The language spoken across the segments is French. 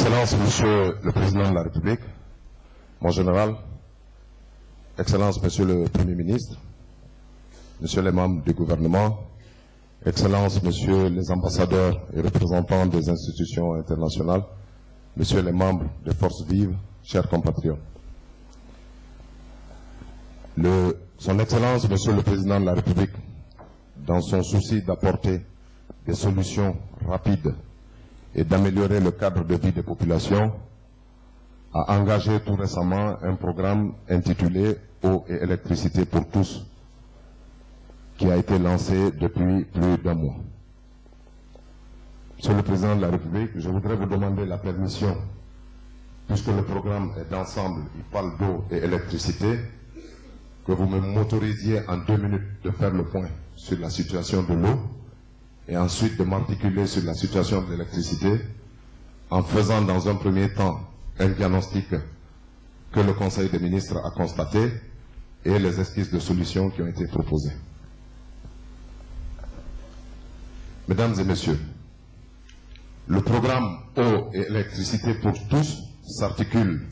Excellence, Monsieur le Président de la République, mon général, Excellence, Monsieur le Premier ministre, Monsieur les membres du gouvernement, Excellence, Monsieur les ambassadeurs et représentants des institutions internationales, Messieurs les membres des forces vives, chers compatriotes. Son Excellence, Monsieur le Président de la République, dans son souci d'apporter des solutions rapides et d'améliorer le cadre de vie des populations, a engagé tout récemment un programme intitulé « Eau et électricité pour tous » qui a été lancé depuis plus d'un mois. Monsieur le Président de la République, je voudrais vous demander la permission, puisque le programme est d'ensemble, il parle d'eau et électricité, que vous m'autorisiez en 2 minutes de faire le point sur la situation de l'eau et ensuite de m'articuler sur la situation de l'électricité en faisant dans un premier temps un diagnostic que le Conseil des ministres a constaté et les esquisses de solutions qui ont été proposées. Mesdames et messieurs, le programme eau et électricité pour tous s'articule,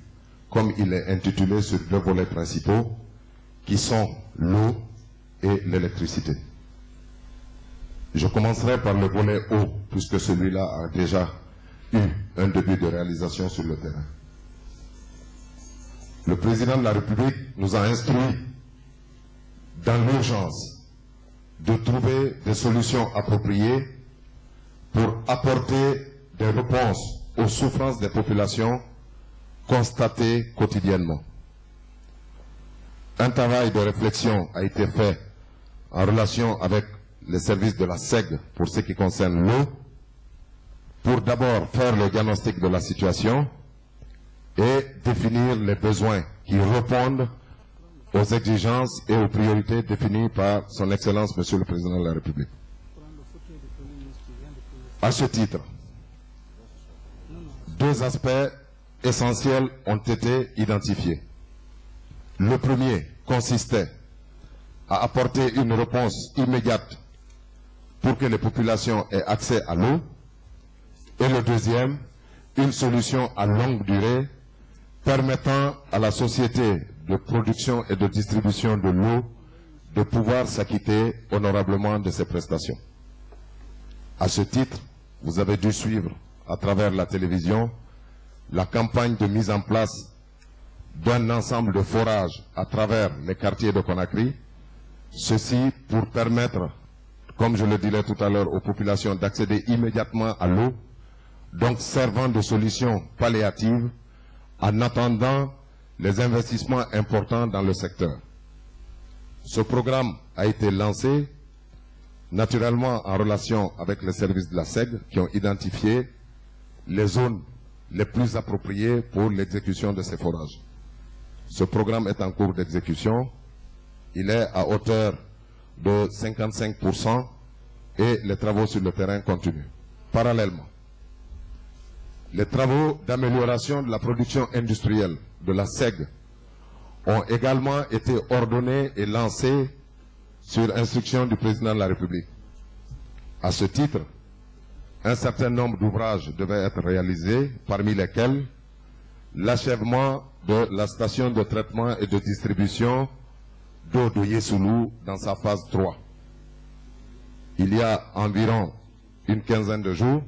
comme il est intitulé, sur 2 volets principaux qui sont l'eau et l'électricité. Je commencerai par le volet eau, puisque celui-là a déjà eu un début de réalisation sur le terrain. Le Président de la République nous a instruit, dans l'urgence, de trouver des solutions appropriées pour apporter des réponses aux souffrances des populations constatées quotidiennement. Un travail de réflexion a été fait en relation avec les services de la SEG pour ce qui concerne l'eau, pour d'abord faire le diagnostic de la situation et définir les besoins qui répondent aux exigences et aux priorités définies par son Excellence, Monsieur le Président de la République. À ce titre, 2 aspects essentiels ont été identifiés. Le premier consistait à apporter une réponse immédiate pour que les populations aient accès à l'eau, et le deuxième, une solution à longue durée permettant à la société de production et de distribution de l'eau de pouvoir s'acquitter honorablement de ses prestations. À ce titre, vous avez dû suivre à travers la télévision la campagne de mise en place d'un ensemble de forages à travers les quartiers de Conakry, ceci pour permettre, comme je le disais tout à l'heure, aux populations d'accéder immédiatement à l'eau, donc servant de solution palliative en attendant les investissements importants dans le secteur. Ce programme a été lancé naturellement en relation avec les services de la SEG qui ont identifié les zones les plus appropriées pour l'exécution de ces forages. Ce programme est en cours d'exécution. Il est à hauteur de 55% et les travaux sur le terrain continuent. Parallèlement, les travaux d'amélioration de la production industrielle de la SEG ont également été ordonnés et lancés sur instruction du Président de la République. À ce titre, un certain nombre d'ouvrages devaient être réalisés, parmi lesquels l'achèvement de la station de traitement et de distribution d'eau de Yessoulou dans sa phase 3. Il y a environ une quinzaine de jours,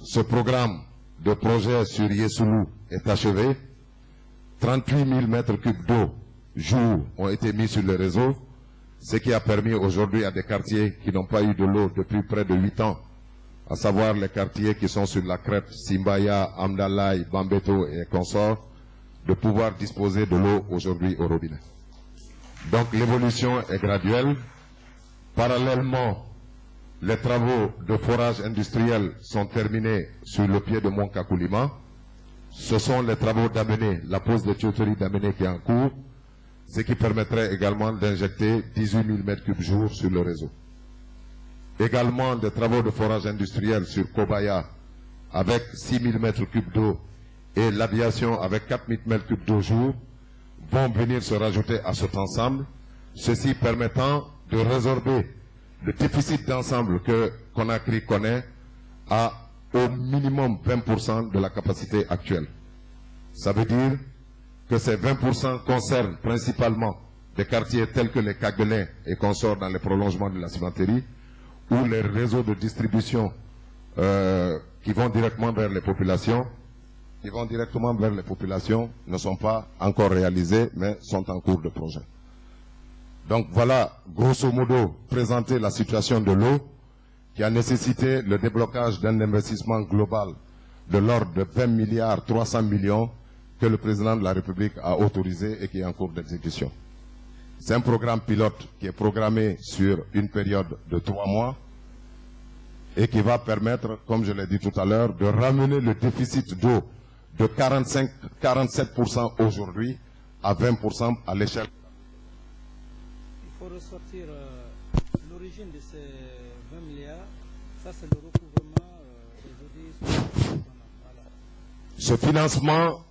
ce programme de projet sur Yessoulou est achevé. 38 000 mètres cubes d'eau jour ont été mis sur le réseau, ce qui a permis aujourd'hui à des quartiers qui n'ont pas eu de l'eau depuis près de 8 ans, à savoir les quartiers qui sont sur la crête Simbaya, Amdalaï, Bambeto et consorts, de pouvoir disposer de l'eau aujourd'hui au robinet. Donc l'évolution est graduelle. Parallèlement, les travaux de forage industriel sont terminés sur le pied de Mont Kakoulima. Ce sont les travaux d'amener, la pose de tuyauterie d'amener qui est en cours, ce qui permettrait également d'injecter 18 000 m3 jour sur le réseau. Également des travaux de forage industriel sur Kobaya avec 6 000 m3 d'eau et l'aviation avec 4 000 m3 d'eau jour vont venir se rajouter à cet ensemble, ceci permettant de résorber le déficit d'ensemble que Conakry connaît à au minimum 20% de la capacité actuelle. Ça veut dire que ces 20% concernent principalement des quartiers tels que les Caguenais et consorts dans les prolongements de la cimenterie, où les réseaux de distribution qui vont directement vers les populations, ne sont pas encore réalisés, mais sont en cours de projet. Donc voilà, grosso modo, présenter la situation de l'eau qui a nécessité le déblocage d'un investissement global de l'ordre de 20 milliards 300 millions que le président de la République a autorisé et qui est en cours d'exécution. C'est un programme pilote qui est programmé sur une période de 3 mois et qui va permettre, comme je l'ai dit tout à l'heure, de ramener le déficit d'eau de 47% aujourd'hui à 20% à l'échelle. Il faut ressortir l'origine de ces 20 milliards. Ça, c'est le recouvrement des audits. Voilà. Ce financement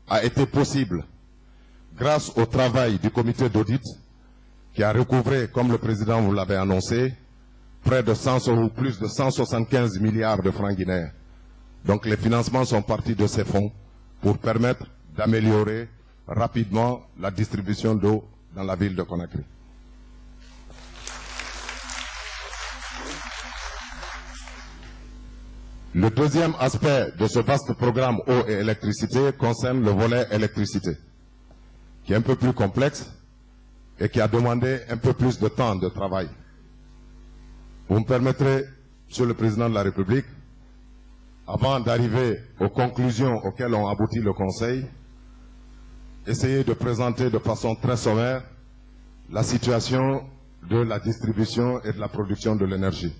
a été possible grâce au travail du comité d'audit qui a recouvré, comme le président vous l'avait annoncé, près de 100 ou plus de 175 milliards de francs guinéens. Donc les financements sont partis de ces fonds pour permettre d'améliorer rapidement la distribution d'eau dans la ville de Conakry. Le deuxième aspect de ce vaste programme eau et électricité concerne le volet électricité, qui est un peu plus complexe et qui a demandé un peu plus de temps de travail. Vous me permettrez, Monsieur le Président de la République, avant d'arriver aux conclusions auxquelles ont abouti le Conseil, essayer de présenter de façon très sommaire la situation de la distribution et de la production de l'énergie.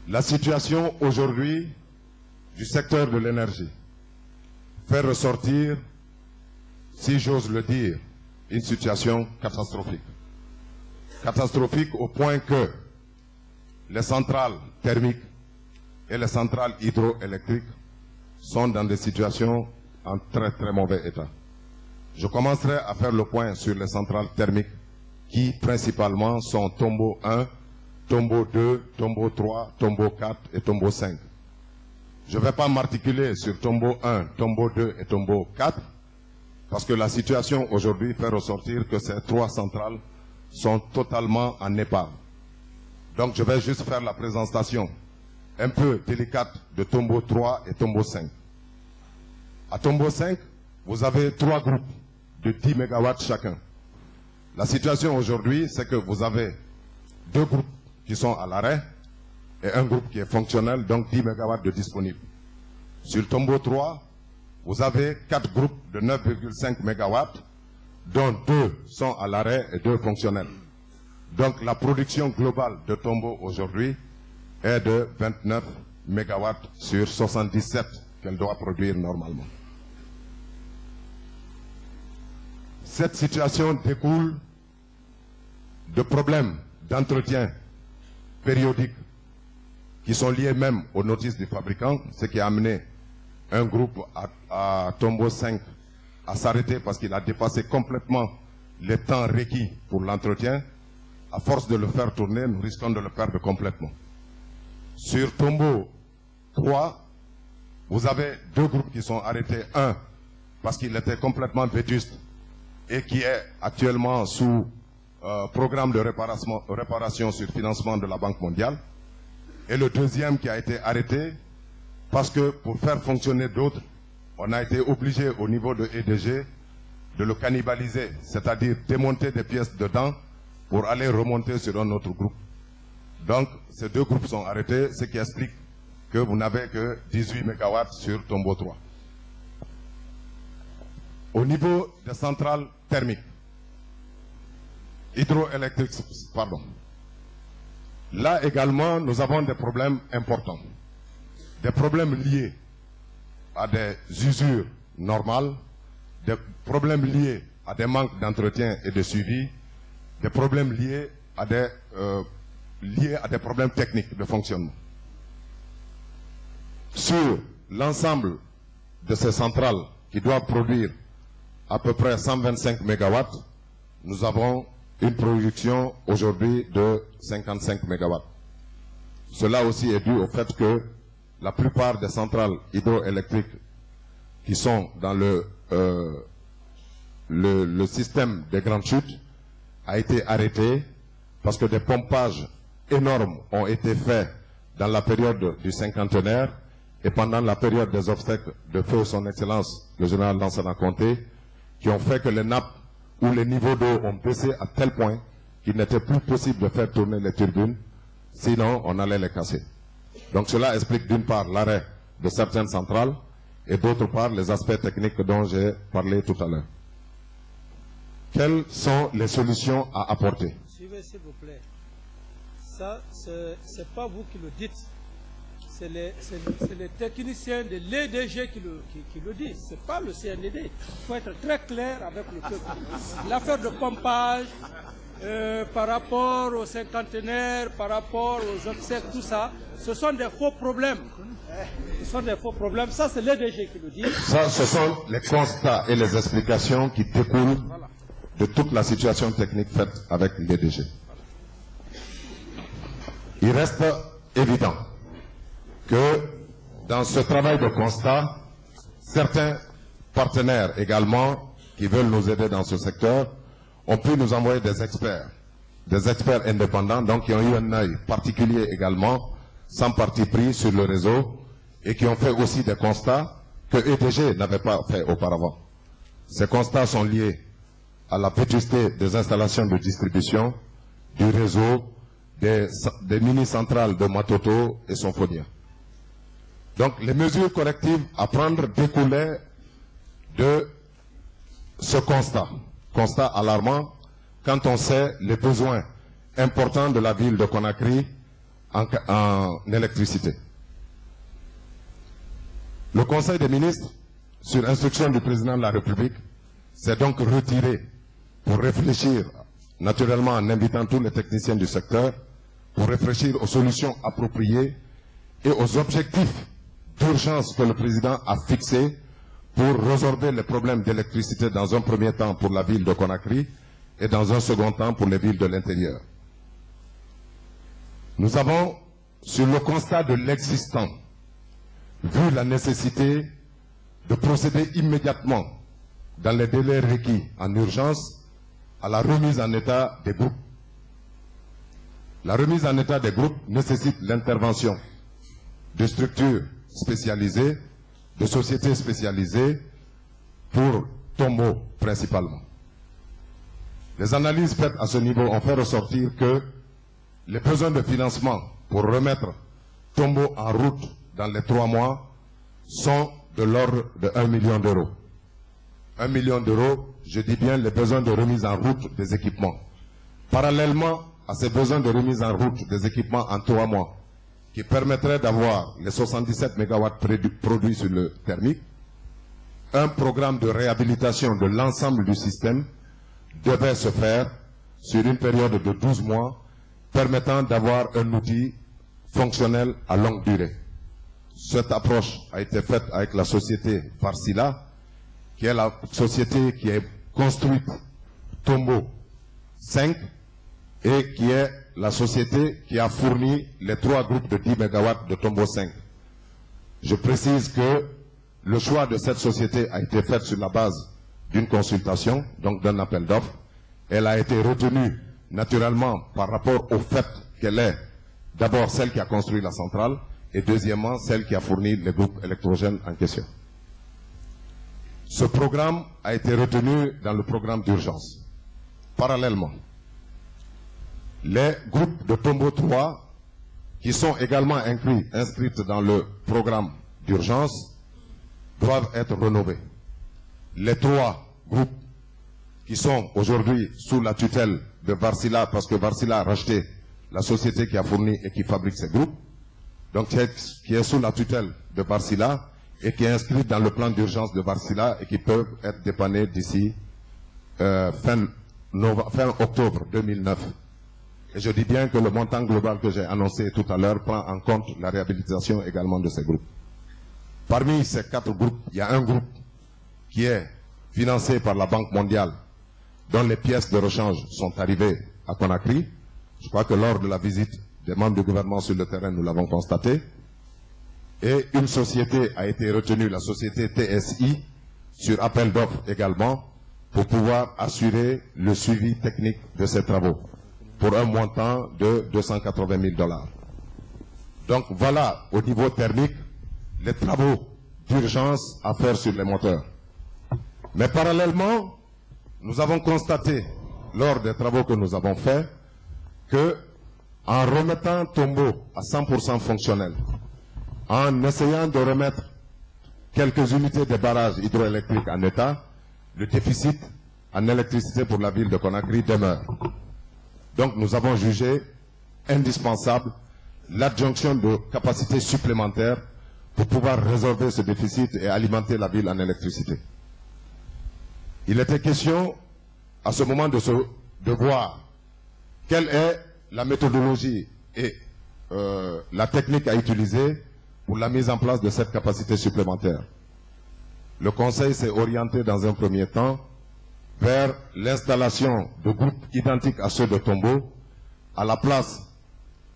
La situation aujourd'hui du secteur de l'énergie fait ressortir, si j'ose le dire, une situation catastrophique. Catastrophique au point que les centrales thermiques et les centrales hydroélectriques sont dans des situations en très très mauvais état. Je commencerai à faire le point sur les centrales thermiques qui principalement sont Tombo 1, Tombo 2, Tombo 3, Tombo 4 et Tombo 5. Je ne vais pas m'articuler sur Tombo 1, Tombo 2 et Tombo 4 parce que la situation aujourd'hui fait ressortir que ces 3 centrales sont totalement en épave. Donc je vais juste faire la présentation un peu délicate de Tombo 3 et Tombo 5. À Tombo 5, vous avez 3 groupes de 10 MW chacun. La situation aujourd'hui, c'est que vous avez 2 groupes qui sont à l'arrêt et un groupe qui est fonctionnel, donc 10 MW de disponibles. Sur Tombo 3, vous avez 4 groupes de 9,5 MW, dont 2 sont à l'arrêt et 2 fonctionnels. Donc la production globale de Tombo aujourd'hui est de 29 MW sur 77 qu'elle doit produire normalement. Cette situation découle de problèmes d'entretien périodiques qui sont liés même aux notices du fabricant, ce qui a amené un groupe à Tombo 5 à s'arrêter parce qu'il a dépassé complètement les temps requis pour l'entretien. À force de le faire tourner, nous risquons de le perdre complètement. Sur Tombo 3, vous avez 2 groupes qui sont arrêtés. Un, parce qu'il était complètement vétuste et qui est actuellement sous programme de réparation sur financement de la Banque mondiale. Et le deuxième qui a été arrêté parce que pour faire fonctionner d'autres, on a été obligé au niveau de EDG de le cannibaliser, c'est-à-dire démonter des pièces dedans pour aller remonter sur un autre groupe. Donc ces 2 groupes sont arrêtés, ce qui explique que vous n'avez que 18 MW sur Tombo 3. Au niveau des centrales thermiques, hydroélectriques, pardon. Là également, nous avons des problèmes importants. Des problèmes liés à des usures normales, des problèmes liés à des manques d'entretien et de suivi, des problèmes liés à des problèmes techniques de fonctionnement. Sur l'ensemble de ces centrales qui doivent produire à peu près 125 MW, nous avons une production aujourd'hui de 55 MW. Cela aussi est dû au fait que la plupart des centrales hydroélectriques qui sont dans le système des grandes chutes a été arrêté parce que des pompages énormes ont été faits dans la période du cinquantenaire et pendant la période des obstacles de feu son Excellence, le général Lansana Conté, qui ont fait que les nappes ou les niveaux d'eau ont baissé à tel point qu'il n'était plus possible de faire tourner les turbines, sinon on allait les casser. Donc cela explique d'une part l'arrêt de certaines centrales et d'autre part les aspects techniques dont j'ai parlé tout à l'heure. Quelles sont les solutions à apporter? Suivez s'il vous plaît. Ça, c'est pas vous qui le dites. C'est les techniciens de l'EDG qui le disent. Ce n'est pas le CNED. Il faut être très clair avec le peuple. L'affaire de pompage, par rapport aux cinquantenaires, par rapport aux obsèques, tout ça, ce sont des faux problèmes. Ce sont des faux problèmes. Ça, c'est l'EDG qui le dit. Ça, ce sont les constats et les explications qui découlent de toute la situation technique faite avec l'EDG. Il reste évident que dans ce travail de constat, certains partenaires également qui veulent nous aider dans ce secteur ont pu nous envoyer des experts indépendants, donc qui ont eu un œil particulier également, sans parti pris sur le réseau, et qui ont fait aussi des constats que EDG n'avait pas fait auparavant. Ces constats sont liés à la vétusté des installations de distribution, du réseau, des mini-centrales de Matoto et Symphonia. Donc les mesures correctives à prendre découlaient de ce constat alarmant quand on sait les besoins importants de la ville de Conakry en électricité. Le Conseil des ministres, sur instruction du président de la République, s'est donc retiré pour réfléchir, naturellement en invitant tous les techniciens du secteur, pour réfléchir aux solutions appropriées et aux objectifs d'urgence que le président a fixés pour résorber les problèmes d'électricité dans un premier temps pour la ville de Conakry et dans un second temps pour les villes de l'intérieur. Nous avons, sur le constat de l'existant, vu la nécessité de procéder immédiatement, dans les délais requis en urgence, à la remise en état des groupes. La remise en état des groupes nécessite l'intervention de structures spécialisées, de sociétés spécialisées, pour Tombo principalement. Les analyses faites à ce niveau ont fait ressortir que les besoins de financement pour remettre Tombo en route dans les 3 mois sont de l'ordre de 1 million d'euros. 1 million d'euros, je dis bien les besoins de remise en route des équipements. Parallèlement à ces besoins de remise en route des équipements en 3 mois, qui permettraient d'avoir les 77 MW produits sur le thermique, un programme de réhabilitation de l'ensemble du système devait se faire sur une période de 12 mois, permettant d'avoir un outil fonctionnel à longue durée. Cette approche a été faite avec la société Varsila, qui est la société qui est construite Tombo 5 et qui est la société qui a fourni les 3 groupes de 10 MW de Tombo 5. Je précise que le choix de cette société a été fait sur la base d'une consultation, donc d'un appel d'offres. Elle a été retenue naturellement par rapport au fait qu'elle est d'abord celle qui a construit la centrale et deuxièmement celle qui a fourni les groupes électrogènes en question. Ce programme a été retenu dans le programme d'urgence. Parallèlement, les groupes de Tombo 3 qui sont également inscrits dans le programme d'urgence doivent être rénovés. Les 3 groupes qui sont aujourd'hui sous la tutelle de Varsila, parce que Varsila a racheté la société qui a fourni et qui fabrique ces groupes, donc qui est sous la tutelle de Varsila et qui est inscrite dans le plan d'urgence de Varsila et qui peuvent être dépannés d'ici fin octobre 2009. Et je dis bien que le montant global que j'ai annoncé tout à l'heure prend en compte la réhabilitation également de ces groupes. Parmi ces 4 groupes, il y a un groupe qui est financé par la Banque mondiale, dont les pièces de rechange sont arrivées à Conakry. Je crois que lors de la visite des membres du gouvernement sur le terrain, nous l'avons constaté. Et une société a été retenue, la société TSI, sur appel d'offres également, pour pouvoir assurer le suivi technique de ces travaux, pour un montant de 280 000 $. Donc voilà, au niveau thermique, les travaux d'urgence à faire sur les moteurs. Mais parallèlement, nous avons constaté, lors des travaux que nous avons faits, que en remettant Tombo à 100% fonctionnel, en essayant de remettre quelques unités de barrages hydroélectriques en état, le déficit en électricité pour la ville de Conakry demeure. Donc nous avons jugé indispensable l'adjonction de capacités supplémentaires pour pouvoir résorber ce déficit et alimenter la ville en électricité. Il était question à ce moment de voir quelle est la méthodologie et la technique à utiliser pour la mise en place de cette capacité supplémentaire. Le Conseil s'est orienté dans un premier temps vers l'installation de groupes identiques à ceux de Tombo à la place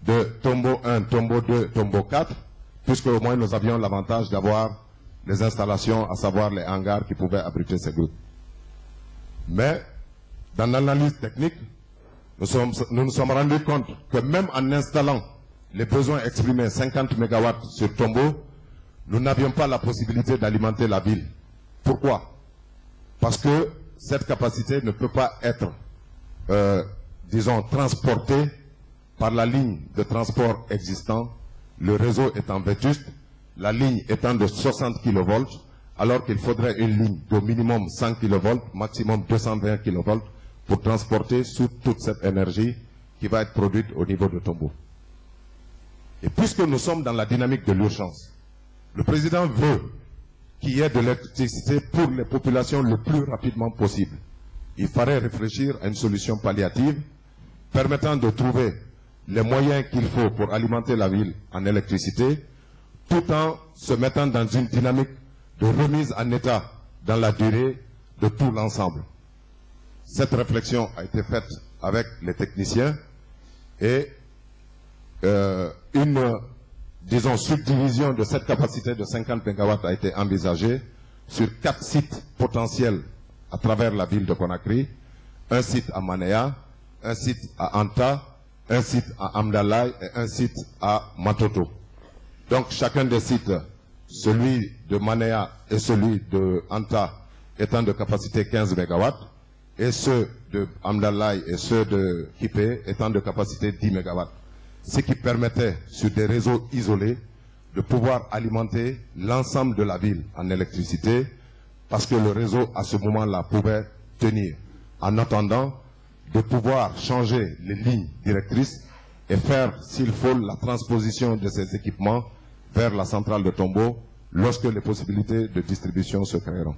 de Tombo 1, Tombo 2, Tombo 4, puisque au moins nous avions l'avantage d'avoir les installations, à savoir les hangars qui pouvaient abriter ces groupes. Mais dans l'analyse technique, nous nous sommes rendus compte que même en installant les besoins exprimés 50 MW sur Tombo, nous n'avions pas la possibilité d'alimenter la ville. Pourquoi? Parce que cette capacité ne peut pas être, disons, transportée par la ligne de transport existant, le réseau étant vétuste, la ligne étant de 60 kV, alors qu'il faudrait une ligne d'au minimum 100 kV, maximum 220 kV, pour transporter toute cette énergie qui va être produite au niveau de Tombo. Et puisque nous sommes dans la dynamique de l'urgence, le président veut qu'il y ait de l'électricité pour les populations le plus rapidement possible. Il faudrait réfléchir à une solution palliative permettant de trouver les moyens qu'il faut pour alimenter la ville en électricité, tout en se mettant dans une dynamique de remise en état dans la durée de tout l'ensemble. Cette réflexion a été faite avec les techniciens et une, disons, subdivision de cette capacité de 50 MW a été envisagée sur 4 sites potentiels à travers la ville de Conakry, un site à Manéa, un site à Anta, un site à Amdalaï et un site à Matoto. Donc chacun des sites, celui de Manéa et celui de Anta étant de capacité 15 MW, et ceux de Amdalaï et ceux de Kipé étant de capacité 10 MW. Ce qui permettait, sur des réseaux isolés, de pouvoir alimenter l'ensemble de la ville en électricité, parce que le réseau, à ce moment-là, pouvait tenir. En attendant, de pouvoir changer les lignes directrices et faire, s'il faut, la transposition de ces équipements vers la centrale de Tombo, lorsque les possibilités de distribution se créeront.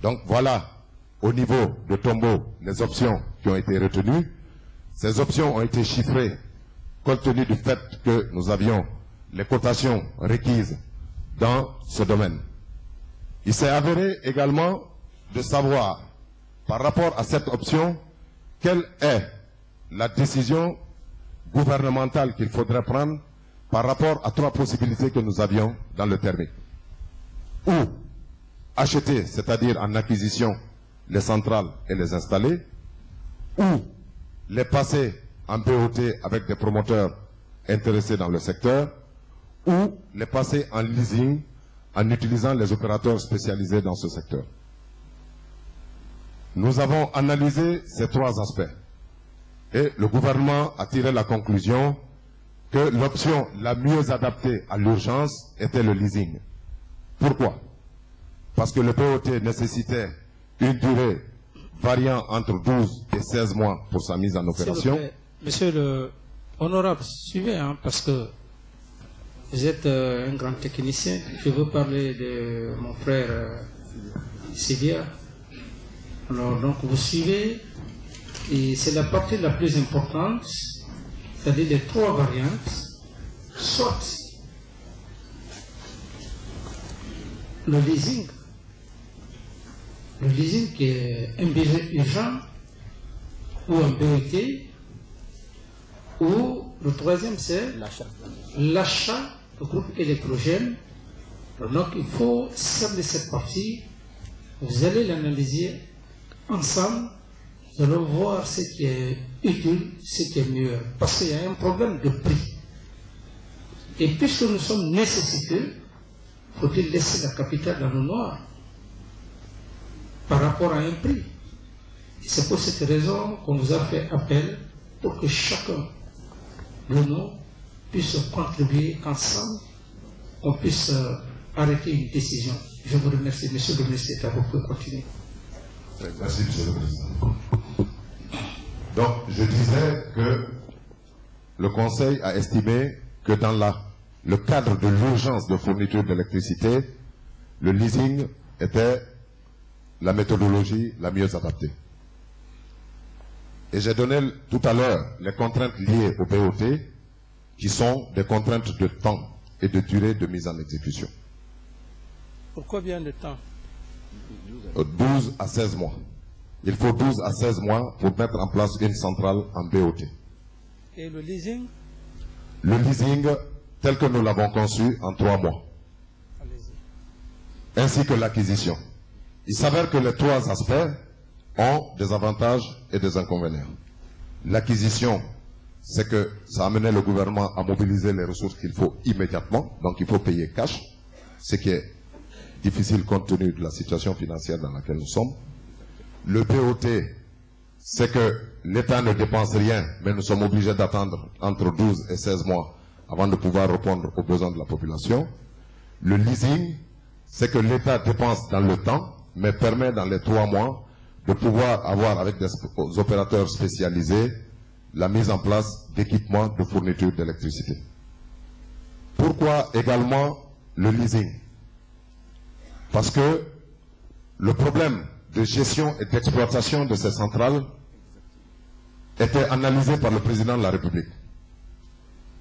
Donc voilà, au niveau de Tombo, les options qui ont été retenues. Ces options ont été chiffrées compte tenu du fait que nous avions les cotations requises dans ce domaine. Il s'est avéré également de savoir, par rapport à cette option, quelle est la décision gouvernementale qu'il faudrait prendre par rapport à 3 possibilités que nous avions dans le thermique. Ou acheter, c'est-à-dire en acquisition, les centrales et les installer, ou les passer en BOT avec des promoteurs intéressés dans le secteur, ou les passer en leasing en utilisant les opérateurs spécialisés dans ce secteur. Nous avons analysé ces 3 aspects et le gouvernement a tiré la conclusion que l'option la mieux adaptée à l'urgence était le leasing. Pourquoi? Parce que le BOT nécessitait une durée variant entre 12 et 16 mois pour sa mise en opération. Monsieur le honorable, suivez, parce que vous êtes un grand technicien. Je veux parler de mon frère Sidia. Alors, donc, vous suivez, et c'est la partie la plus importante, c'est-à-dire les 3 variantes, soit le leasing qui est un besoin urgent, ou un BOT, ou Le troisième, c'est l'achat de groupes électrogènes. Donc, il faut cibler cette partie. Vous allez l'analyser ensemble. Nous allons voir ce qui est utile, ce qui est mieux. Parce qu'il y a un problème de prix. Et puisque nous sommes nécessités, faut-il laisser la capitale dans le noir par rapport à un prix? Et c'est pour cette raison qu'on vous a fait appel pour que chacun de nous puisse contribuer ensemble, on puisse arrêter une décision. Je vous remercie, Monsieur le ministre d'État, vous pouvez continuer. Merci, Monsieur le Président. Donc, je disais que le Conseil a estimé que dans le cadre de l'urgence de fourniture d'électricité, le leasing était la méthodologie la mieux adaptée. Et j'ai donné tout à l'heure les contraintes liées au BOT, qui sont des contraintes de temps et de durée de mise en exécution. Pour combien de temps? 12 à 16 mois. Il faut 12 à 16 mois pour mettre en place une centrale en BOT. Et le leasing? Le leasing, tel que nous l'avons conçu, en 3 mois. Ainsi que l'acquisition. Il s'avère que les trois aspects ont des avantages et des inconvénients. L'acquisition, c'est que ça amenait le gouvernement à mobiliser les ressources qu'il faut immédiatement, donc il faut payer cash, ce qui est difficile compte tenu de la situation financière dans laquelle nous sommes. Le BOT, c'est que l'État ne dépense rien, mais nous sommes obligés d'attendre entre 12 et 16 mois avant de pouvoir répondre aux besoins de la population. Le leasing, c'est que l'État dépense dans le temps, mais permet dans les 3 mois de pouvoir avoir avec des opérateurs spécialisés la mise en place d'équipements de fourniture d'électricité. Pourquoi également le leasing? Parce que le problème de gestion et d'exploitation de ces centrales était analysé par le président de la République.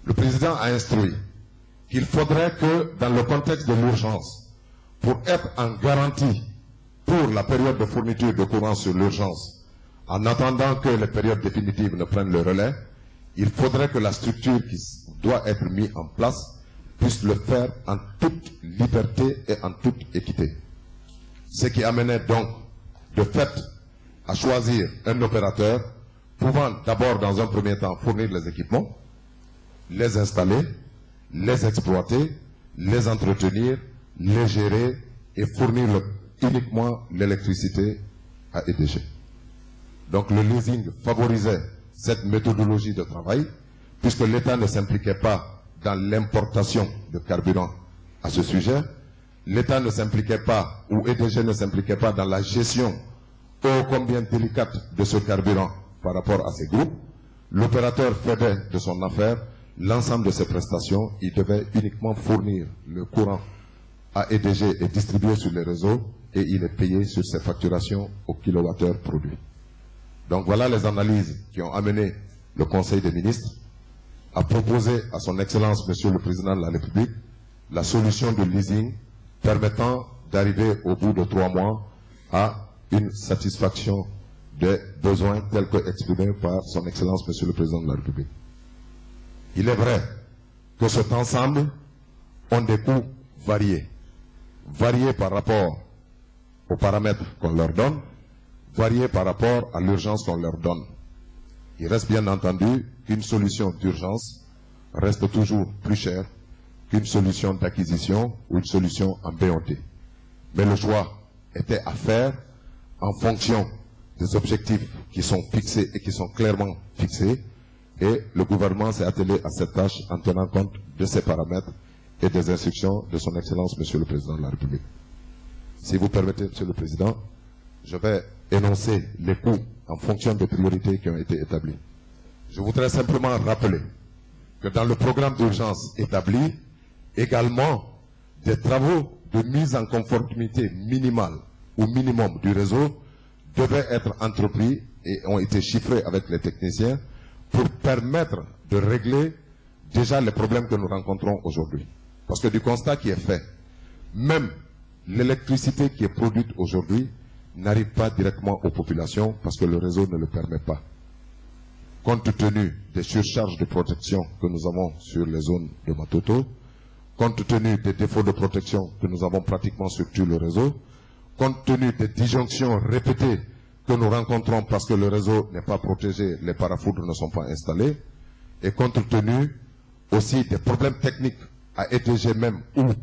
Le président a instruit qu'il faudrait que, dans le contexte de l'urgence, pour être en garantie pour la période de fourniture de courant sur l'urgence, en attendant que les périodes définitives ne prennent le relais, il faudrait que la structure qui doit être mise en place puisse le faire en toute liberté et en toute équité. Ce qui amenait donc, de fait, à choisir un opérateur pouvant d'abord, dans un premier temps, fournir les équipements, les installer, les exploiter, les entretenir, les gérer et fournir uniquement l'électricité à EDG. Donc le leasing favorisait cette méthodologie de travail, puisque l'État ne s'impliquait pas dans l'importation de carburant à ce sujet, l'État ne s'impliquait pas, ou EDG ne s'impliquait pas dans la gestion ô combien délicate de ce carburant par rapport à ces groupes. L'opérateur faisait de son affaire l'ensemble de ses prestations, il devait uniquement fournir le courant à EDG et distribuer sur les réseaux, et il est payé sur ses facturations au kilowattheure produit. Donc voilà les analyses qui ont amené le Conseil des ministres à proposer à son Excellence, Monsieur le Président de la République, la solution de leasing permettant d'arriver au bout de 3 mois à une satisfaction des besoins tels que exprimés par son Excellence, Monsieur le Président de la République. Il est vrai que cet ensemble ont des coûts variés par rapport aux paramètres qu'on leur donne, variés par rapport à l'urgence qu'on leur donne. Il reste bien entendu qu'une solution d'urgence reste toujours plus chère qu'une solution d'acquisition ou une solution en BOT. Mais le choix était à faire en fonction des objectifs qui sont fixés et qui sont clairement fixés, et le gouvernement s'est attelé à cette tâche en tenant compte de ces paramètres et des instructions de son Excellence, Monsieur le Président de la République. Si vous permettez, Monsieur le Président, je vais énoncer les coûts en fonction des priorités qui ont été établies. Je voudrais simplement rappeler que dans le programme d'urgence établi, également des travaux de mise en conformité minimale ou minimum du réseau devaient être entrepris et ont été chiffrés avec les techniciens pour permettre de régler déjà les problèmes que nous rencontrons aujourd'hui. Parce que du constat qui est fait, même l'électricité qui est produite aujourd'hui n'arrive pas directement aux populations parce que le réseau ne le permet pas. compte tenu des surcharges de protection que nous avons sur les zones de Matoto, compte tenu des défauts de protection que nous avons pratiquement sur tout le réseau, compte tenu des disjonctions répétées que nous rencontrons parce que le réseau n'est pas protégé, les parafoudres ne sont pas installés, et compte tenu aussi des problèmes techniques à ETG même où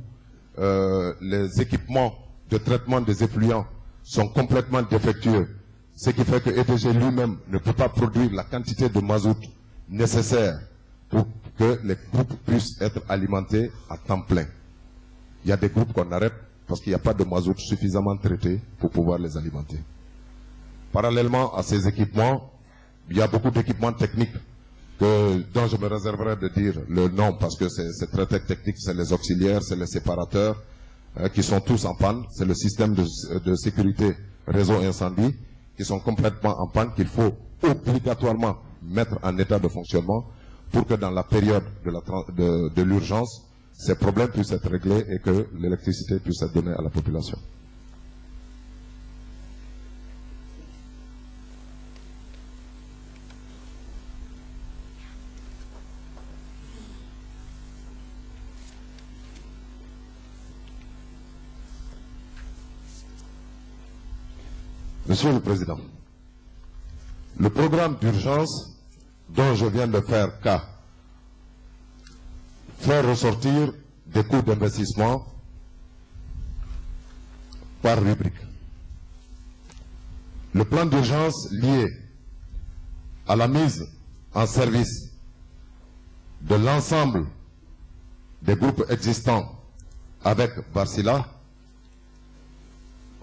les équipements de traitement des effluents sont complètement défectueux, ce qui fait que ETG lui-même ne peut pas produire la quantité de mazout nécessaire pour que les groupes puissent être alimentés à temps plein. Il y a des groupes qu'on arrête parce qu'il n'y a pas de mazout suffisamment traité pour pouvoir les alimenter. Parallèlement à ces équipements, il y a beaucoup d'équipements techniques dont je me réserverai de dire le nom parce que c'est très technique, c'est les auxiliaires, c'est les séparateurs qui sont tous en panne, c'est le système de sécurité réseau incendie qui sont complètement en panne qu'il faut obligatoirement mettre en état de fonctionnement pour que dans la période de l'urgence, ces problèmes puissent être réglés et que l'électricité puisse être donnée à la population. Monsieur le Président, le programme d'urgence dont je viens de faire cas fait ressortir des coûts d'investissement par rubrique. Le plan d'urgence lié à la mise en service de l'ensemble des groupes existants avec Varsila.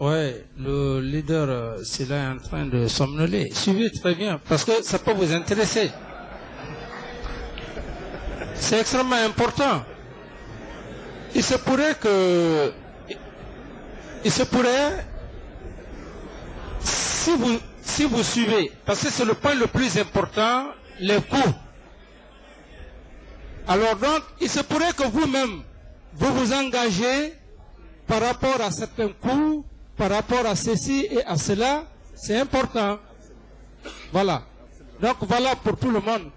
Oui, le leader Silla est en train de somnoler. Suivez très bien, parce que ça peut vous intéresser. C'est extrêmement important. Il se pourrait, si vous suivez, parce que c'est le point le plus important, les coûts. Alors donc, il se pourrait que vous-même, vous vous engagez par rapport à certains coûts, par rapport à ceci et à cela, c'est important. Voilà. Donc voilà pour tout le monde,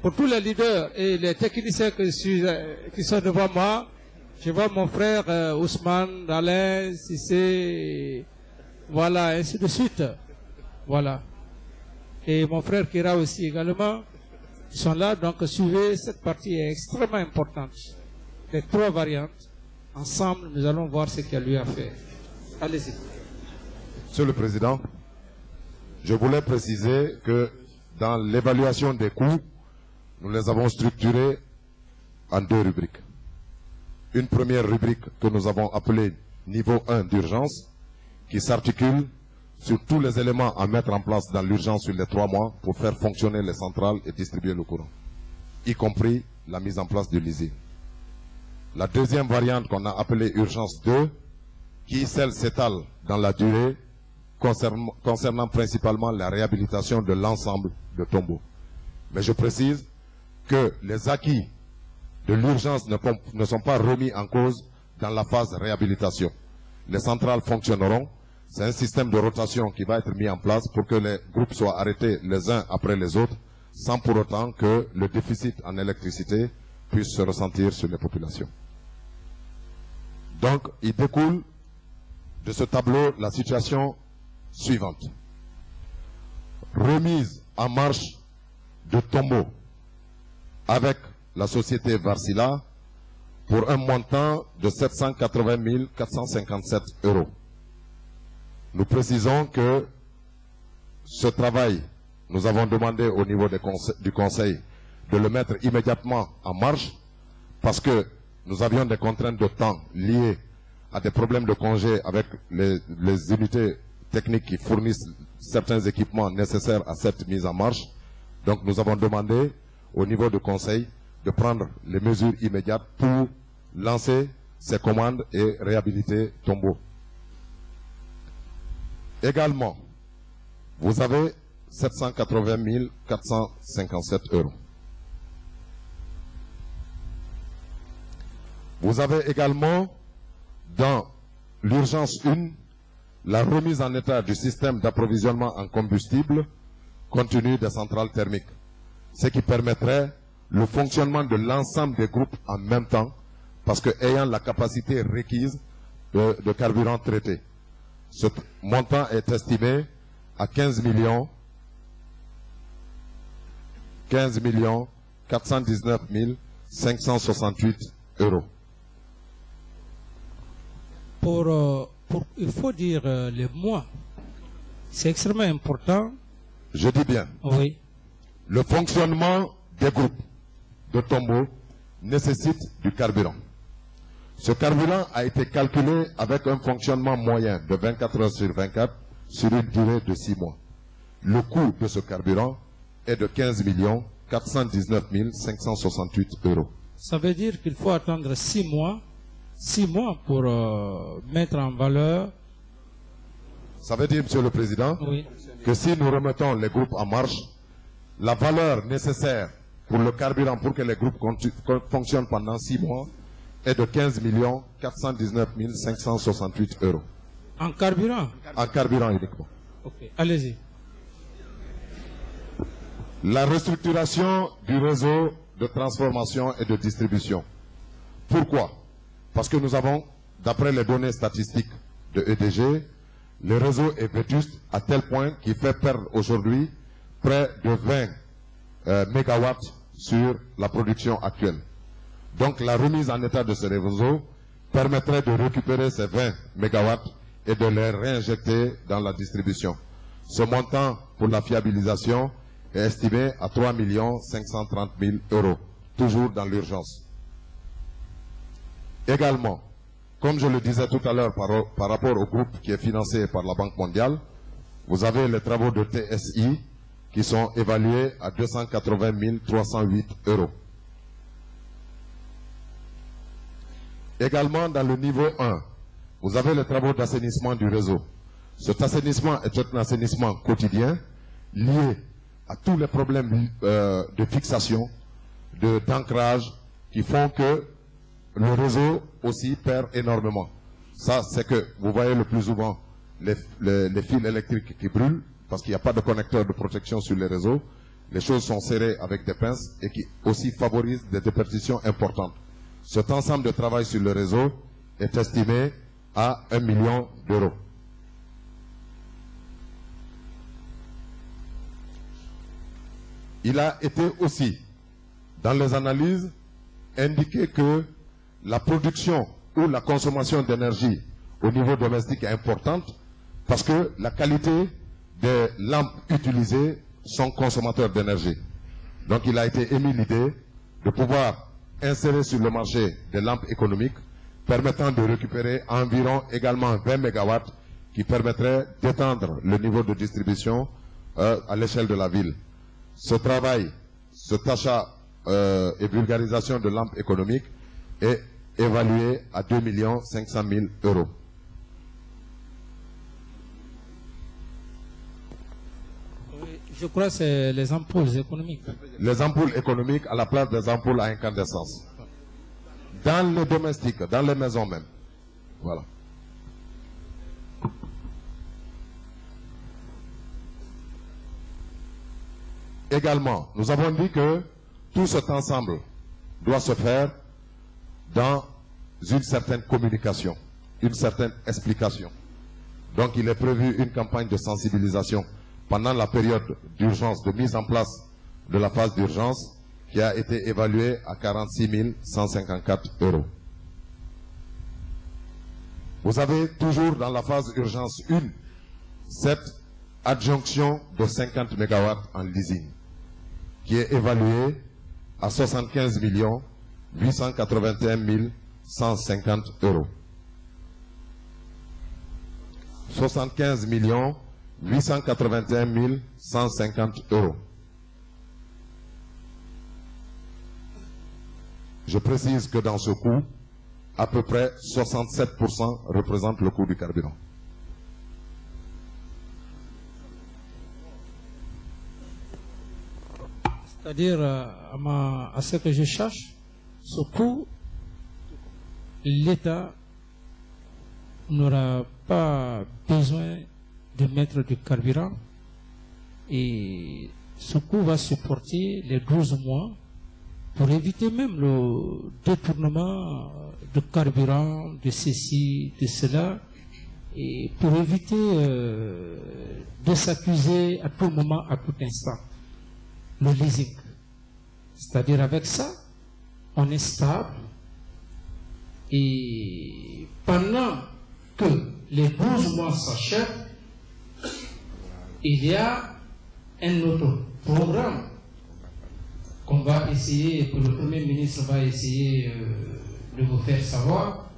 pour tous les leaders et les techniciens qui sont devant moi. Je vois mon frère Ousmane, Alain, Sissé, voilà, ainsi de suite. Voilà. Et mon frère Kira aussi également. Ils sont là, donc suivez, cette partie est extrêmement importante. Les trois variantes, ensemble, nous allons voir ce qu'il lui a fait. Allez-y. Monsieur le Président, je voulais préciser que dans l'évaluation des coûts, nous les avons structurés en deux rubriques. Une première rubrique que nous avons appelée niveau 1 d'urgence, qui s'articule sur tous les éléments à mettre en place dans l'urgence sur les 3 mois pour faire fonctionner les centrales et distribuer le courant, y compris la mise en place du leasing. La deuxième variante qu'on a appelée urgence 2, qui celle s'étale dans la durée concernant principalement la réhabilitation de l'ensemble de Tombo. Mais je précise que les acquis de l'urgence ne sont pas remis en cause dans la phase réhabilitation. Les centrales fonctionneront. C'est un système de rotation qui va être mis en place pour que les groupes soient arrêtés les uns après les autres, sans pour autant que le déficit en électricité puisse se ressentir sur les populations. Donc, il découle de ce tableau la situation suivante. Remise en marche de Tombo avec la société Varsila pour un montant de 780 457 €. Nous précisons que ce travail, nous avons demandé au niveau du Conseil de le mettre immédiatement en marche parce que nous avions des contraintes de temps liées à des problèmes de congé avec les unités techniques qui fournissent certains équipements nécessaires à cette mise en marche. Donc nous avons demandé au niveau du Conseil de prendre les mesures immédiates pour lancer ces commandes et réhabiliter Tombo. Également, vous avez 780 457 €. Vous avez également, dans l'urgence 1, la remise en état du système d'approvisionnement en combustible compte tenu des centrales thermiques. ce qui permettrait le fonctionnement de l'ensemble des groupes en même temps, parce que ayant la capacité requise de carburant traité. Ce montant est estimé à 15 419 568 euros. Il faut dire les mois. C'est extrêmement important. Je dis bien. Oui. Le fonctionnement des groupes de tombeaux nécessite du carburant. Ce carburant a été calculé avec un fonctionnement moyen de 24 heures sur 24 sur une durée de 6 mois. Le coût de ce carburant est de 15 419 568 euros. Ça veut dire qu'il faut attendre 6 mois pour mettre en valeur. Ça veut dire, Monsieur le Président, oui, que si nous remettons les groupes en marche, la valeur nécessaire pour le carburant pour que les groupes fonctionnent pendant 6 mois est de 15 419 568 euros. En carburant? En carburant uniquement. Ok, allez-y. La restructuration du réseau de transformation et de distribution. Pourquoi? Parce que nous avons, d'après les données statistiques de EDG, le réseau est vétuste à tel point qu'il fait perdre aujourd'hui près de 20 mégawatts sur la production actuelle. Donc la remise en état de ce réseau permettrait de récupérer ces 20 mégawatts et de les réinjecter dans la distribution. Ce montant pour la fiabilisation est estimé à 3 530 000 euros, toujours dans l'urgence. Également, comme je le disais tout à l'heure par rapport au groupe qui est financé par la Banque mondiale, vous avez les travaux de TSI qui sont évalués à 280 308 euros. Également, dans le niveau 1, vous avez les travaux d'assainissement du réseau. Cet assainissement est un assainissement quotidien lié à tous les problèmes de fixation, d'ancrage, qui font que le réseau aussi perd énormément. Ça, c'est que vous voyez le plus souvent les fils électriques qui brûlent parce qu'il n'y a pas de connecteur de protection sur les réseaux. Les choses sont serrées avec des pinces et qui aussi favorisent des déperditions importantes. Cet ensemble de travail sur le réseau est estimé à 1 million d'euros. Il a été aussi, dans les analyses, indiqué que la production ou la consommation d'énergie au niveau domestique est importante parce que la qualité des lampes utilisées sont consommateurs d'énergie. Donc il a été émis l'idée de pouvoir insérer sur le marché des lampes économiques permettant de récupérer environ également 20 mégawatts qui permettraient d'étendre le niveau de distribution à l'échelle de la ville. Ce travail, cet achat et vulgarisation de lampes économiques est évalué à 2 500 000 euros. Je crois que c'est les ampoules économiques. Les ampoules économiques à la place des ampoules à incandescence. Dans les domestiques, dans les maisons même. Voilà. Également, nous avons dit que tout cet ensemble doit se faire dans une certaine communication, une certaine explication. Donc il est prévu une campagne de sensibilisation pendant la période d'urgence, de mise en place de la phase d'urgence, qui a été évaluée à 46 154 euros. Vous avez toujours dans la phase d'urgence 1, cette adjonction de 50 MW en leasing, qui est évaluée à 75 881 150 euros. 75 881 150 euros. Je précise que dans ce coût, à peu près 67% représente le coût du carburant. C'est-à-dire, à ce que je cherche, ce coût, l'État n'aura pas besoin de mettre du carburant et ce coût va supporter les 12 mois pour éviter même le détournement de carburant, de ceci, de cela, et pour éviter de s'accuser à tout moment, à tout instant. Le leasing. C'est-à-dire avec ça, on est stable et pendant que les 12 mois s'achèvent, il y a un autre programme qu'on va essayer, que le Premier ministre va essayer de vous faire savoir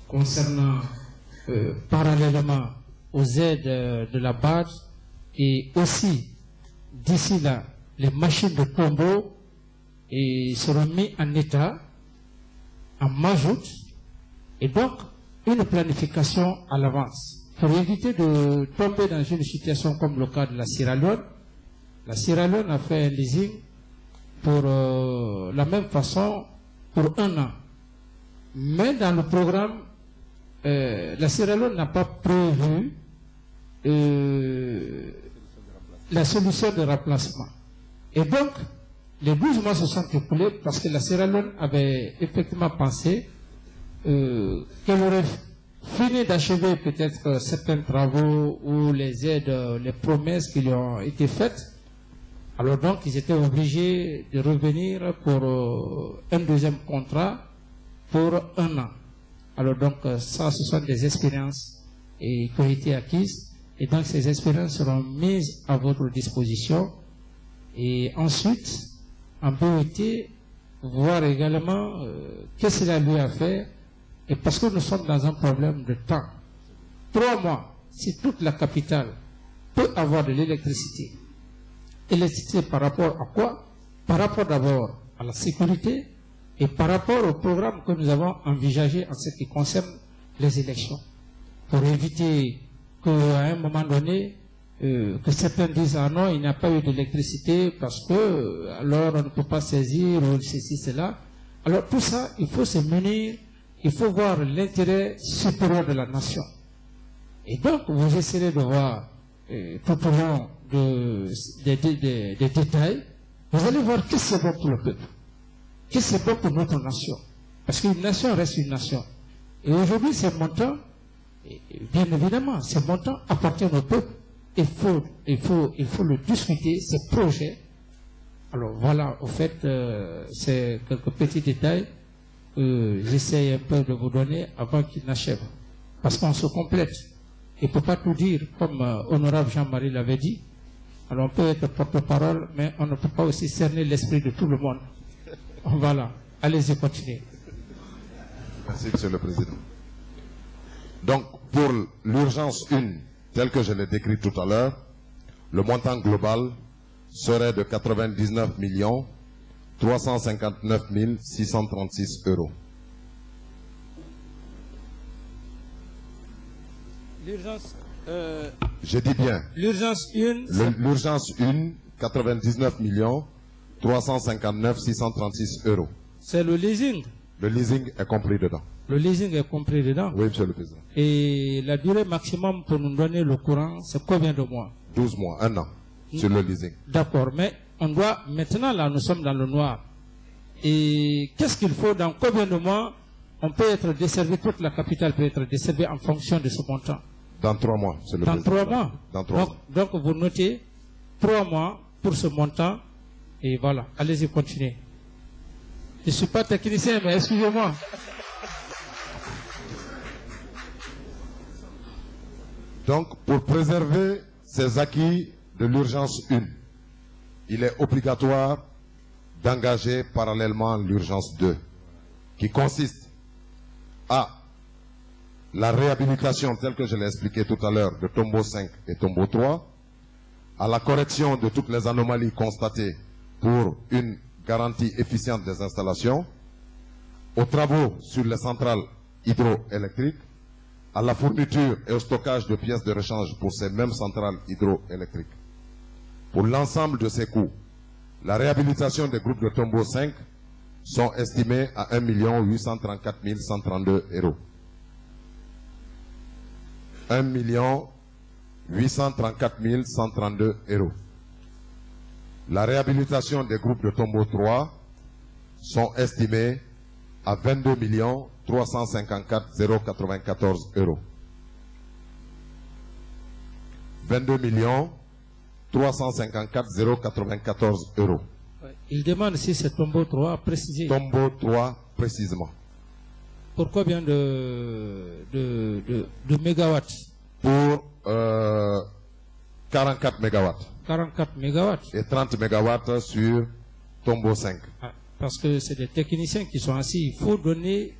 concernant parallèlement aux aides de la BAD et aussi d'ici là les machines de tombeau seront mises en état en majoute et donc une planification à l'avance pour éviter de tomber dans une situation comme le cas de la Sierra Leone. La Sierra Leone a fait un leasing pour la même façon pour 1 an. Mais dans le programme, la Sierra Leone n'a pas prévu la solution de remplacement. Et donc, les 12 mois se sont écoulés parce que la Sierra Leone avait effectivement pensé qu'elle aurait fini d'achever peut-être certains travaux ou les aides, les promesses qui lui ont été faites. Alors donc, ils étaient obligés de revenir pour un deuxième contrat pour 1 an. Alors donc, ça, ce sont des expériences qui ont été acquises. Et donc, ces expériences seront mises à votre disposition. Et ensuite, en BOT, voir également qu'est-ce qu'il a lui à faire. Et parce que nous sommes dans un problème de temps. 3 mois, si toute la capitale peut avoir de l'électricité. Électricité par rapport à quoi? Par rapport d'abord à la sécurité et par rapport au programme que nous avons envisagé en ce qui concerne les élections. Pour éviter qu'à un moment donné, que certains disent ah non, il n'y a pas eu d'électricité parce que alors on ne peut pas saisir ou ceci, cela. Alors tout ça, il faut se munir, il faut voir l'intérêt supérieur de la nation. Et donc vous essaierez de voir tout au long des détails, vous allez voir que c'est bon pour le peuple, que c'est bon pour notre nation. Parce qu'une nation reste une nation. Et aujourd'hui, ces montants, bien évidemment, ces montants appartiennent au peuple. Il faut le discuter, ces projets. Alors voilà, au fait, c'est quelques petits détails que j'essaie un peu de vous donner avant qu'il n'achève. Parce qu'on se complète. Il ne peut pas tout dire, comme honorable Jean-Marie l'avait dit. Alors on peut être porte-parole, mais on ne peut pas aussi cerner l'esprit de tout le monde. Voilà, allez-y, continuez. Merci, Monsieur le Président. Donc, pour l'urgence 1, telle que je l'ai décrite tout à l'heure, le montant global serait de 99 359 636 €. L'urgence... Je dis bien. L'urgence 1... L'urgence 1, 99 359 636 €. C'est le leasing. Le leasing est compris dedans. Le leasing est compris dedans. Oui, Monsieur le Président. Et la durée maximum pour nous donner le courant, c'est combien de mois? 12 mois, 1 an, sur le leasing. D'accord, mais on doit, maintenant là, nous sommes dans le noir. Et qu'est-ce qu'il faut, dans combien de mois, on peut être desservi, toute la capitale peut être desservie en fonction de ce montant? Dans 3 mois, Monsieur le Président. Dans 3 mois. Dans 3 mois. Donc vous notez 3 mois pour ce montant, et voilà, allez-y, continuez. Je ne suis pas technicien, mais excusez-moi. Donc, pour préserver ces acquis de l'urgence 1, il est obligatoire d'engager parallèlement l'urgence 2, qui consiste à la réhabilitation, telle que je l'ai expliqué tout à l'heure, de tombeau 5 et tombeau 3, à la correction de toutes les anomalies constatées pour une garantie efficiente des installations, aux travaux sur les centrales hydroélectriques, à la fourniture et au stockage de pièces de rechange pour ces mêmes centrales hydroélectriques. Pour l'ensemble de ces coûts, la réhabilitation des groupes de tombeau 5 sont estimés à 1 834 132 €. 1 834 132 €. La réhabilitation des groupes de Tombo 3 sont estimés à 22 354 094 euros. 22 354 094 euros. Il demande si c'est Tombo 3 précisé. Tombo 3 précisément. Pour combien de mégawatts? Pour 44 mégawatts. 44 mégawatts. Et 30 mégawatts sur Tombo 5. Ah, parce que c'est des techniciens qui sont assis. Il faut donner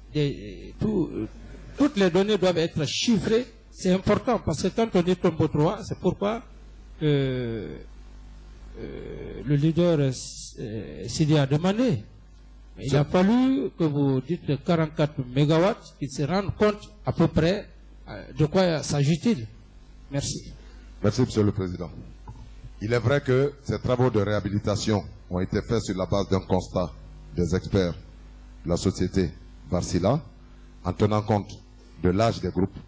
toutes les données doivent être chiffrées. C'est important parce que quand on dit Tombo 3, c'est pourquoi le leader Sidi a demandé. Il a fallu que vous dites 44 mégawatts, qu'ils se rendent compte à peu près de quoi s'agit-il. Merci. Merci, Monsieur le Président. Il est vrai que ces travaux de réhabilitation ont été faits sur la base d'un constat des experts de la société Varsila, en tenant compte de l'âge des groupes,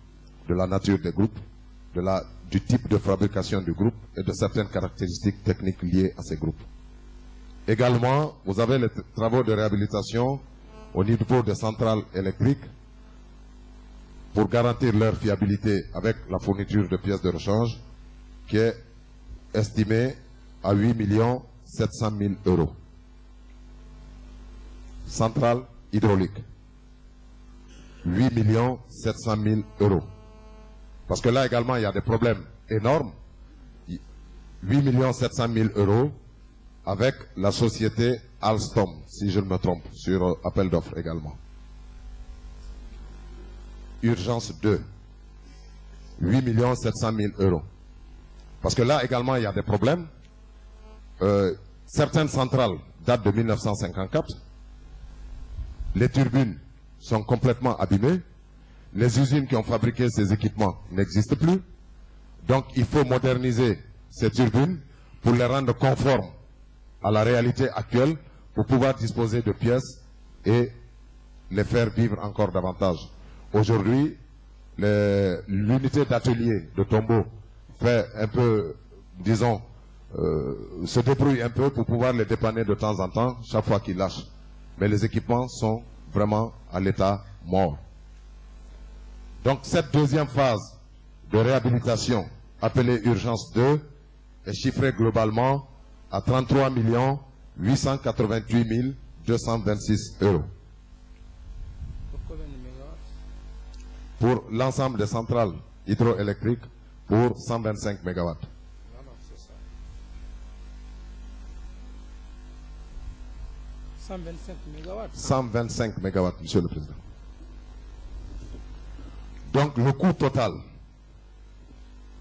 de la nature des groupes, du type de fabrication du groupe et de certaines caractéristiques techniques liées à ces groupes. Également, vous avez les travaux de réhabilitation au niveau des centrales électriques pour garantir leur fiabilité avec la fourniture de pièces de rechange qui est estimée à 8 700 000 euros. Centrale hydraulique. 8 700 000 euros. Parce que là également, il y a des problèmes énormes. 8 700 000 euros avec la société Alstom, si je ne me trompe, sur appel d'offres également. Urgence 2. 8 700 000 euros. Parce que là également, il y a des problèmes. Certaines centrales datent de 1954. Les turbines sont complètement abîmées. Les usines qui ont fabriqué ces équipements n'existent plus. Donc, il faut moderniser ces turbines pour les rendre conformes à la réalité actuelle pour pouvoir disposer de pièces et les faire vivre encore davantage. Aujourd'hui, l'unité d'atelier de Tombo fait un peu, disons, se débrouille un peu pour pouvoir les dépanner de temps en temps, chaque fois qu'ils lâchent. Mais les équipements sont vraiment à l'état mort. Donc cette deuxième phase de réhabilitation, appelée Urgence 2, est chiffrée globalement à 33 888 226 euros. Pour l'ensemble des centrales hydroélectriques, pour 125 mégawatts. 125 mégawatts. 125 mégawatts, Monsieur le Président. Donc le coût total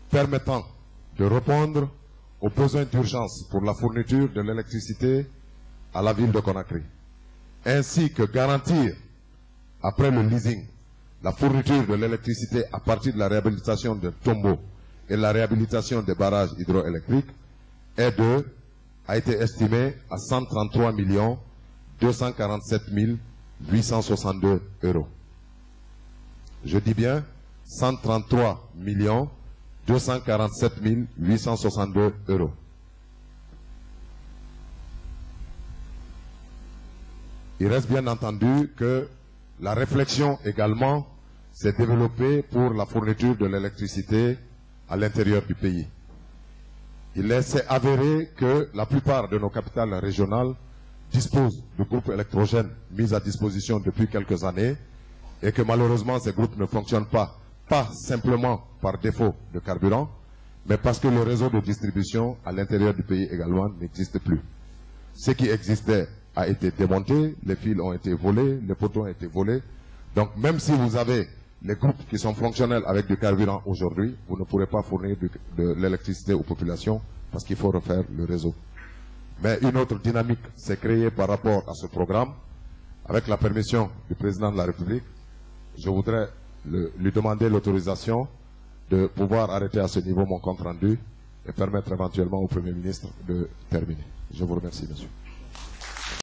permettant de répondre aux besoins d'urgence pour la fourniture de l'électricité à la ville de Conakry, ainsi que garantir, après le leasing, la fourniture de l'électricité à partir de la réhabilitation de Tombo et la réhabilitation des barrages hydroélectriques, a été estimé à 133 247 862 euros. Je dis bien 133 247 862 euros. Il reste bien entendu que la réflexion également s'est développée pour la fourniture de l'électricité à l'intérieur du pays. Il s'est avéré que la plupart de nos capitales régionales disposent de groupes électrogènes mis à disposition depuis quelques années et que malheureusement ces groupes ne fonctionnent pas simplement par défaut de carburant, mais parce que le réseau de distribution à l'intérieur du pays également n'existe plus. Ce qui existait a été démonté, les fils ont été volés, les poteaux ont été volés. Donc même si vous avez les groupes qui sont fonctionnels avec du carburant aujourd'hui, vous ne pourrez pas fournir de l'électricité aux populations parce qu'il faut refaire le réseau. Mais une autre dynamique s'est créée par rapport à ce programme. Avec la permission du président de la République, je voudrais lui demander l'autorisation de pouvoir arrêter à ce niveau mon compte rendu et permettre éventuellement au Premier ministre de terminer. Je vous remercie, monsieur.